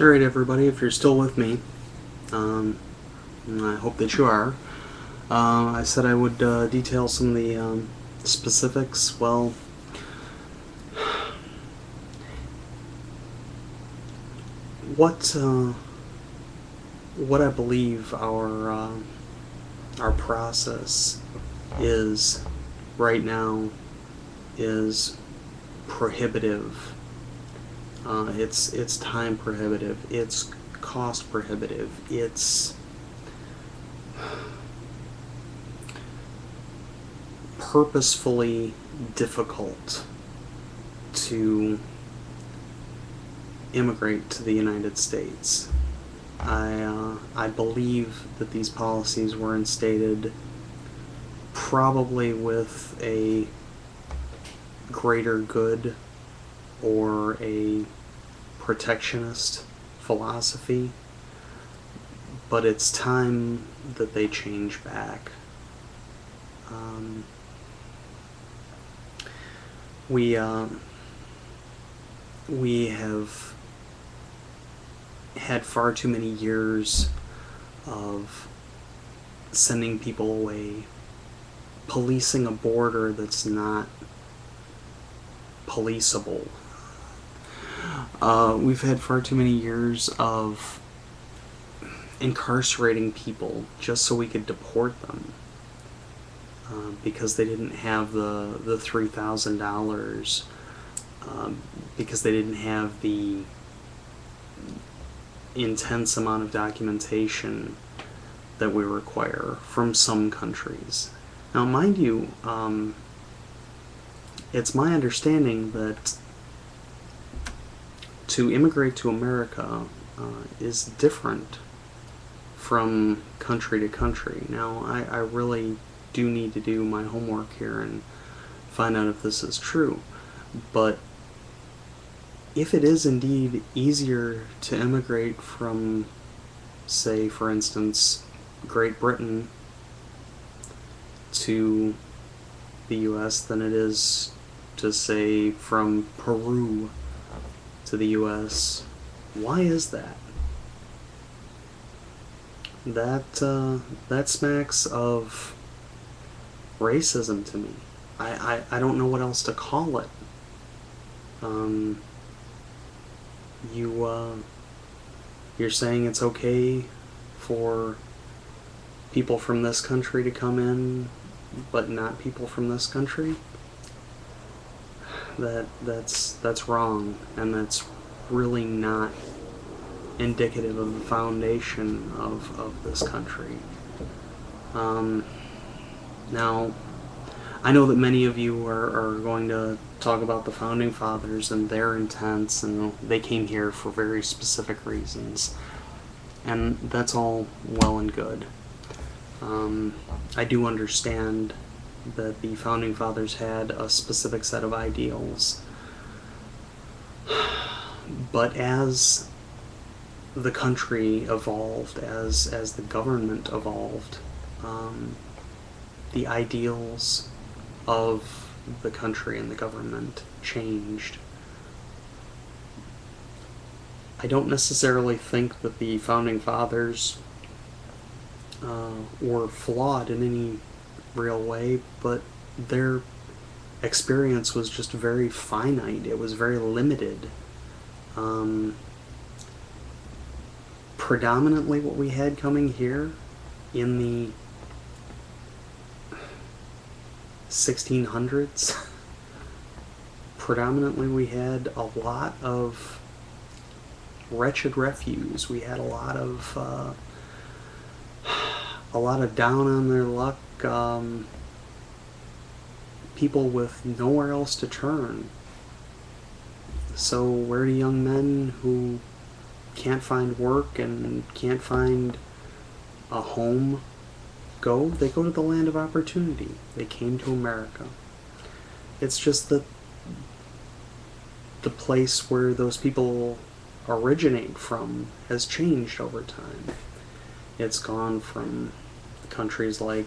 Alright, everybody, if you're still with me, and I hope that you are, I said I would detail some of the specifics. Well, what I believe our process is right now is prohibitive. It's time prohibitive. It's cost prohibitive. It's purposefully difficult to immigrate to the United States. I believe that these policies were instated probably with a greater good or a protectionist philosophy, but it's time that they change back. We have had far too many years of sending people away, policing a border that's not policeable. We've had far too many years of incarcerating people just so we could deport them because they didn't have the $3,000, because they didn't have the intense amount of documentation that we require from some countries. Now, mind you, it's my understanding that to immigrate to America is different from country to country. Now, I really do need to do my homework here and find out if this is true. But if it is indeed easier to immigrate from, say, for instance, Great Britain to the US than it is to, say, from Peru to the US, why is that? That smacks of racism to me. I don't know what else to call it. You're saying it's okay for people from this country to come in, but not people from this country? That's wrong, and that's really not indicative of the foundation of this country. Now, I know that many of you are going to talk about the Founding Fathers and their intents, and they came here for very specific reasons, and that's all well and good. I do understand that the Founding Fathers had a specific set of ideals, but as the country evolved, as the government evolved, the ideals of the country and the government changed. I don't necessarily think that the Founding Fathers were flawed in any real way, but their experience was just very finite. It was very limited. Predominantly what we had coming here in the 1600s, predominantly we had a lot of wretched refuse. We had a lot of down on their luck, people with nowhere else to turn. So where do young men who can't find work and can't find a home go? They go to the land of opportunity. They came to America. It's just that the place where those people originate from has changed over time. It's gone from countries like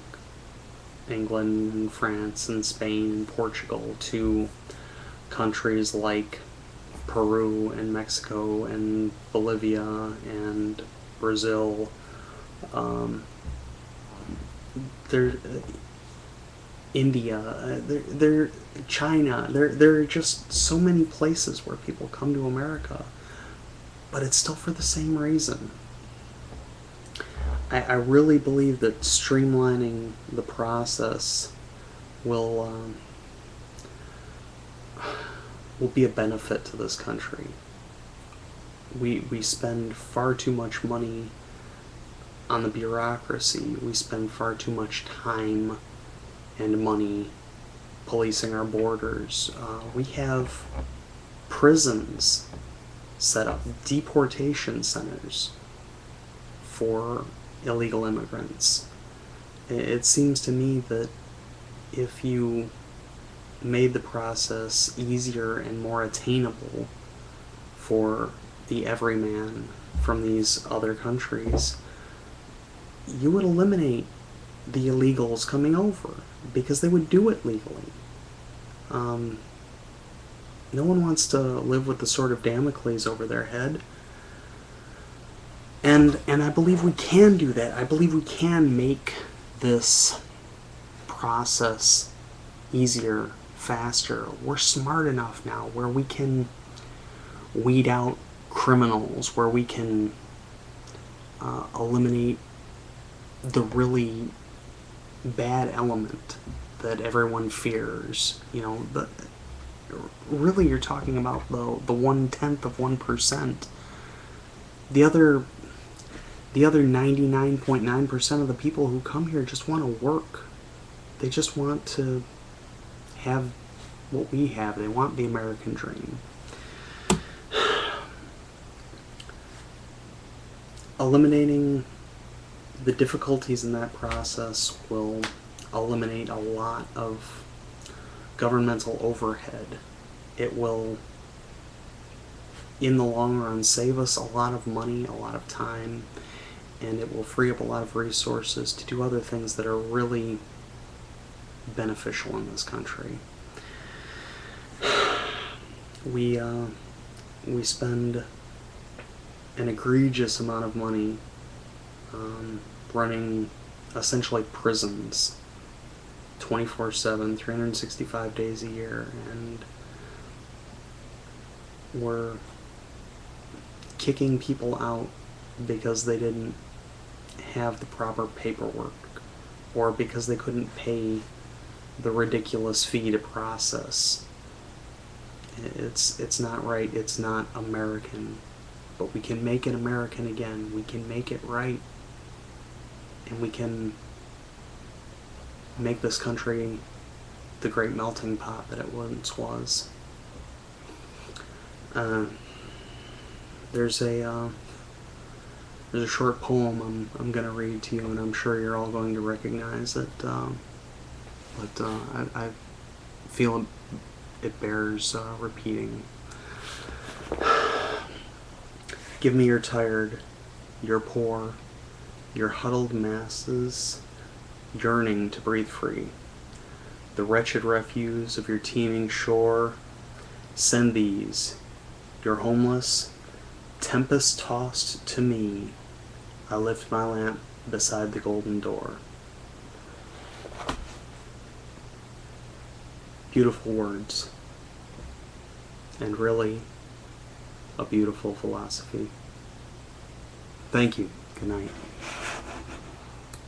England and France and Spain and Portugal to countries like Peru and Mexico and Bolivia and Brazil. Um, there, India, China. There are just so many places where people come to America, but it's still for the same reason. I really believe that streamlining the process will will be a benefit to this country. We spend far too much money on the bureaucracy. We spend far too much time and money policing our borders. We have prisons set up, deportation centers for illegal immigrants. It seems to me that if you made the process easier and more attainable for the everyman from these other countries, you would eliminate the illegals coming over because they would do it legally. No one wants to live with the sword of Damocles over their head. And I believe we can do that. I believe we can make this process easier, faster. We're smart enough now where we can weed out criminals, where we can eliminate the really bad element that everyone fears. You know, really you're talking about the 1/10 of 1%. The other 99.9% of the people who come here just want to work. They just want to have what we have. They want the American dream. Eliminating the difficulties in that process will eliminate a lot of governmental overhead. It will, in the long run, save us a lot of money, a lot of time, and it will free up a lot of resources to do other things that are really beneficial in this country. We spend an egregious amount of money running essentially prisons 24/7, 365 days a year, and we're kicking people out because they didn't have the proper paperwork or because they couldn't pay the ridiculous fee to process. It's not right. It's not American. But we can make it American again. We can make it right. And we can make this country the great melting pot that it once was. There's a short poem I'm going to read to you, and I'm sure you're all going to recognize it. But I feel it bears repeating. Give me your tired, your poor, your huddled masses yearning to breathe free. The wretched refuse of your teeming shore, send these, your homeless, tempest-tossed to me. I lift my lamp beside the golden door. Beautiful words, and really a beautiful philosophy. Thank you. Good night.